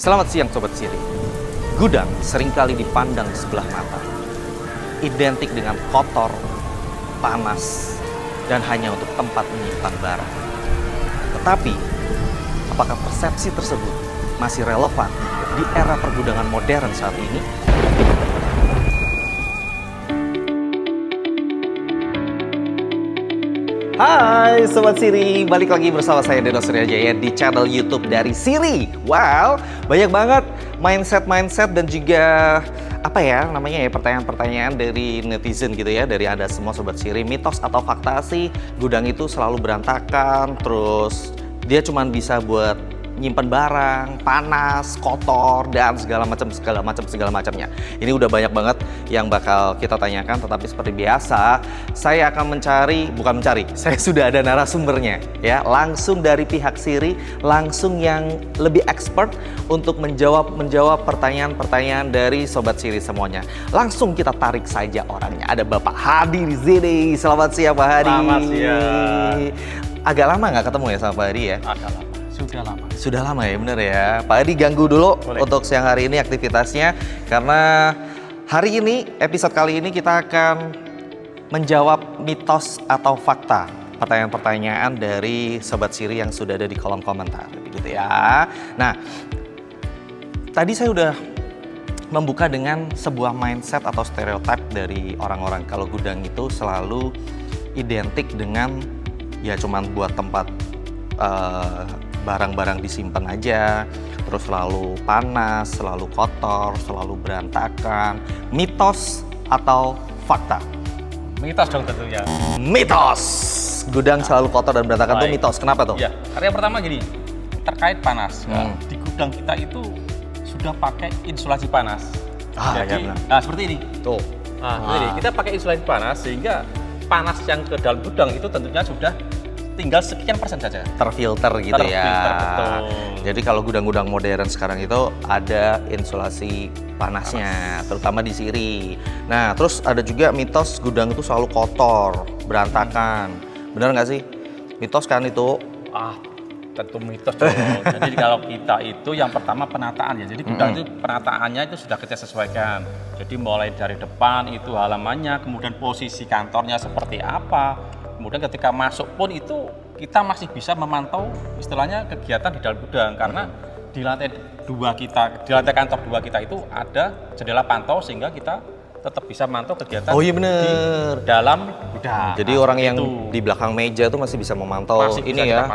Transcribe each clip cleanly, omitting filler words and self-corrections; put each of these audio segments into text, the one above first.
Selamat siang Sobat Siri. Gudang seringkali dipandang sebelah mata. Identik dengan kotor, panas, dan hanya untuk tempat menyimpan barang. Tetapi, apakah persepsi tersebut masih relevan di era pergudangan modern saat ini? Hai Sobat Siri, balik lagi bersama saya Deno Suryajaya di channel YouTube dari Siri. Wow, banyak banget mindset dan juga pertanyaan-pertanyaan dari netizen gitu ya, dari Anda semua Sobat Siri. Mitos atau fakta sih gudang itu selalu berantakan, terus dia cuma bisa buat nyimpen barang, panas, kotor, dan segala macamnya. Ini udah banyak banget yang bakal kita tanyakan, tetapi seperti biasa, saya akan saya sudah ada narasumbernya ya, langsung dari pihak Siri, langsung yang lebih expert untuk menjawab pertanyaan-pertanyaan dari Sobat Siri semuanya. Langsung kita tarik saja orangnya. Ada Bapak Hadi di sini. Selamat siang Pak Hadi. Selamat siang. Agak lama nggak ketemu ya sama Pak Hadi ya? Agak lama. Sudah lama ya, bener ya. Pak Hadi ganggu dulu. Boleh. Untuk siang hari ini aktivitasnya, karena hari ini, episode kali ini kita akan menjawab mitos atau fakta pertanyaan-pertanyaan dari Sobat Siri yang sudah ada di kolom komentar gitu ya. Nah, tadi saya udah membuka dengan sebuah mindset atau stereotip dari orang-orang kalau gudang itu selalu identik dengan ya cuman buat tempat barang-barang disimpan aja, terus selalu panas, selalu kotor, selalu berantakan. Mitos atau fakta? Mitos dong tentunya. Mitos! Gudang selalu kotor dan berantakan itu mitos. Kenapa tuh? Ya, karena yang pertama gini, terkait panas. Di gudang kita itu sudah pakai insulasi panas. Jadi, seperti ini. Tuh. Jadi kita pakai insulasi panas sehingga panas yang ke dalam gudang itu tentunya sudah tinggal sekian persen saja. Terfilter gitu ya. Betul. Jadi kalau gudang-gudang modern sekarang itu ada insulasi panasnya, terutama di Siri. Nah, terus ada juga mitos gudang itu selalu kotor, berantakan. Benar nggak sih? Mitos kan itu? Tentu mitos dong. Jadi kalau kita itu yang pertama penataan ya. Jadi gudang itu penataannya itu sudah kita sesuaikan. Jadi mulai dari depan itu halamannya, kemudian posisi kantornya seperti apa. Kemudian ketika masuk pun itu kita masih bisa memantau istilahnya kegiatan di dalam gudang karena di lantai kantor 2 kita itu ada jendela pantau sehingga kita tetap bisa memantau kegiatan iya bener. Di dalam gudang. Jadi orang yang di belakang meja itu masih bisa memantau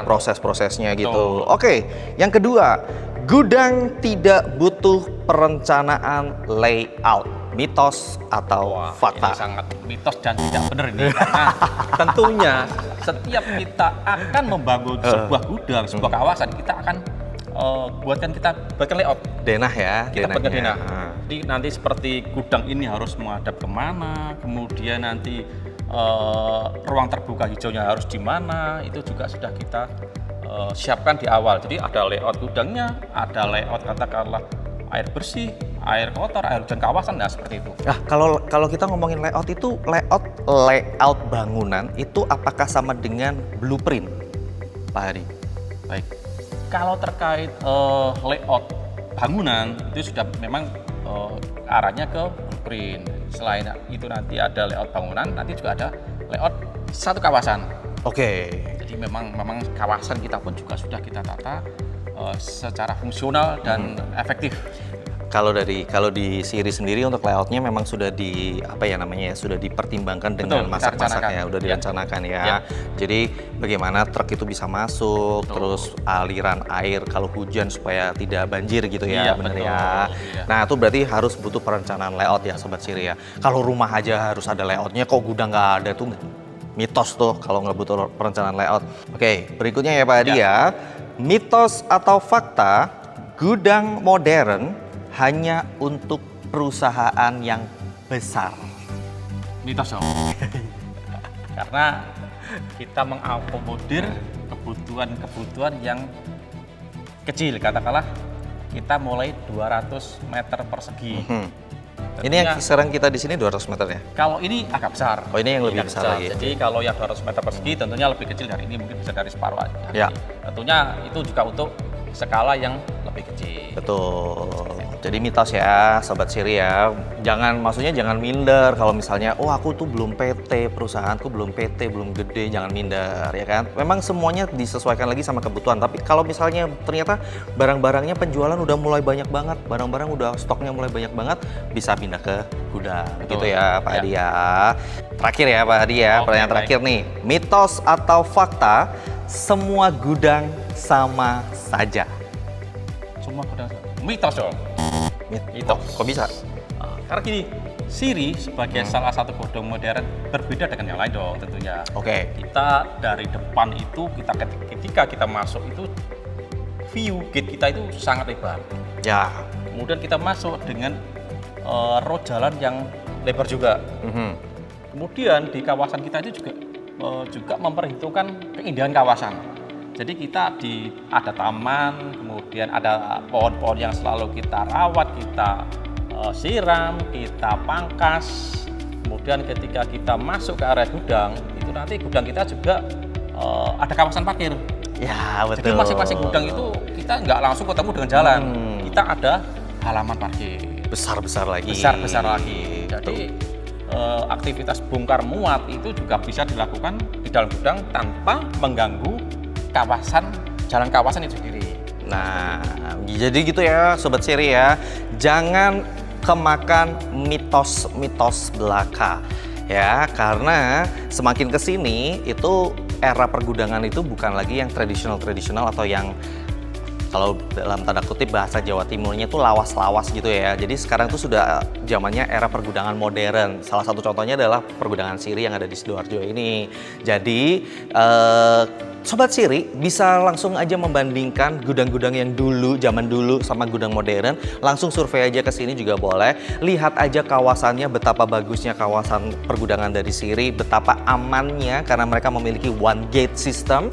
proses-prosesnya gitu. Oke, yang kedua, gudang tidak butuh perencanaan layout. Mitos atau fakta? Ini sangat mitos dan tidak benar ini karena tentunya setiap kita akan membangun sebuah gudang, sebuah kawasan, kita akan buatkan layout. Denah ya? Kita buatkan denah. Jadi nanti seperti gudang ini harus menghadap kemana, kemudian nanti ruang terbuka hijaunya harus di mana, itu juga sudah kita siapkan di awal. Jadi ada layout gudangnya, ada layout katakanlah air bersih, air kotor, air hujan kawasan, nah seperti itu. Nah, kalau kita ngomongin layout itu, layout bangunan itu apakah sama dengan blueprint, Pak Hadi? Baik, kalau terkait layout bangunan itu sudah memang arahnya ke blueprint. Selain itu nanti ada layout bangunan, nanti juga ada layout satu kawasan. Oke. Jadi memang kawasan kita pun juga sudah kita tata secara fungsional dan efektif. Kalau di Siri sendiri untuk layoutnya memang sudah sudah dipertimbangkan dengan masak-masaknya, udah direncanakan ya. Jadi bagaimana truk itu bisa masuk, terus aliran air kalau hujan supaya tidak banjir gitu ya, benar ya. Nah itu berarti harus butuh perencanaan layout ya Sobat Siri ya. Kalau rumah aja harus ada layoutnya, kok gudang nggak ada tuh mitos tuh kalau nggak butuh perencanaan layout. Oke, berikutnya ya Pak Hadi ya. Mitos atau fakta, gudang modern hanya untuk perusahaan yang besar? Mitos dong. Karena kita mengakomodir kebutuhan yang kecil, katakanlah kita mulai 200 meter persegi. Ini yang sekarang kita di sini 200 meter ya? Kalau ini agak besar. Oh ini yang lebih besar lagi. Jadi kalau yang 200 meter persegi tentunya lebih kecil dari ini, mungkin bisa dari separuh aja. Ya. Tentunya itu juga untuk skala yang lebih lebih kecil. Betul. Jadi mitos ya, Sobat Siri ya. Maksudnya jangan minder kalau misalnya, oh aku tuh belum PT, perusahaanku belum PT, belum gede, jangan minder ya kan. Memang semuanya disesuaikan lagi sama kebutuhan. Tapi kalau misalnya ternyata barang-barangnya penjualan udah mulai banyak banget, barang-barang udah stoknya mulai banyak banget, bisa pindah ke gudang. Betul. Gitu ya Pak Adi ya. Terakhir ya Pak Adi ya, Oke, pertanyaan terakhir nih. Mitos atau fakta, semua gudang sama saja? Semua gudang mitos dong. Mitos. Kok bisa? Karena gini, Siri sebagai salah satu gudang modern berbeda dengan yang lain dong tentunya. Oke. Kita dari depan itu, ketika kita masuk itu, view gate kita itu sangat lebar. Ya. Kemudian kita masuk dengan road jalan yang lebar juga. Kemudian di kawasan kita itu juga memperhitungkan keindahan kawasan. Jadi kita ada taman, kemudian ada pohon-pohon yang selalu kita rawat, kita siram, kita pangkas. Kemudian ketika kita masuk ke area gudang, itu nanti gudang kita juga ada kawasan parkir. Ya, betul. Jadi masing-masing gudang itu kita nggak langsung ketemu dengan jalan. Kita ada halaman parkir. Besar-besar lagi. Besar-besar lagi. Jadi aktivitas bongkar muat itu juga bisa dilakukan di dalam gudang tanpa mengganggu jalan kawasan itu sendiri. Nah, jadi gitu ya Sobat Siri ya. Jangan kemakan mitos-mitos belaka. Ya, karena semakin kesini itu era pergudangan itu bukan lagi yang tradisional atau yang kalau dalam tanda kutip bahasa Jawa Timurnya itu lawas-lawas gitu ya. Jadi sekarang tuh sudah zamannya era pergudangan modern. Salah satu contohnya adalah pergudangan Siri yang ada di Sidoarjo ini. Jadi Sobat Siri bisa langsung aja membandingkan gudang-gudang yang zaman dulu sama gudang modern. Langsung survei aja ke sini juga boleh. Lihat aja kawasannya, betapa bagusnya kawasan pergudangan dari Siri, betapa amannya karena mereka memiliki one gate system.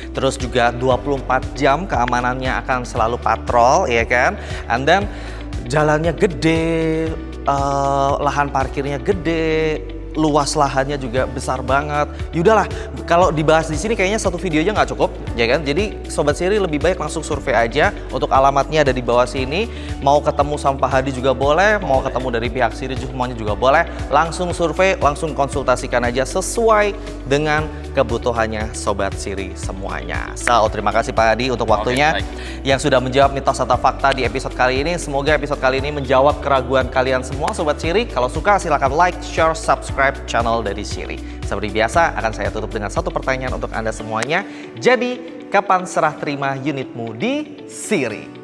Terus juga 24 jam keamanannya akan selalu patrol, ya kan? And then jalannya gede, lahan parkirnya gede, luas lahannya juga besar banget. Yaudahlah, kalau dibahas di sini kayaknya satu video aja nggak cukup, ya kan? Jadi Sobat Siri lebih baik langsung survei aja. Untuk alamatnya ada di bawah sini. Mau ketemu sama Pak Hadi juga boleh, mau ketemu dari pihak Siri semuanya juga boleh. Langsung survei, langsung konsultasikan aja sesuai dengan kebutuhannya Sobat Siri semuanya. So, terima kasih Pak Hadi untuk waktunya yang sudah menjawab mitos atau fakta di episode kali ini. Semoga episode kali ini menjawab keraguan kalian semua Sobat Siri. Kalau suka silahkan like, share, subscribe channel dari Siri. Seperti biasa akan saya tutup dengan satu pertanyaan untuk Anda semuanya. Jadi, kapan serah terima unitmu di Siri?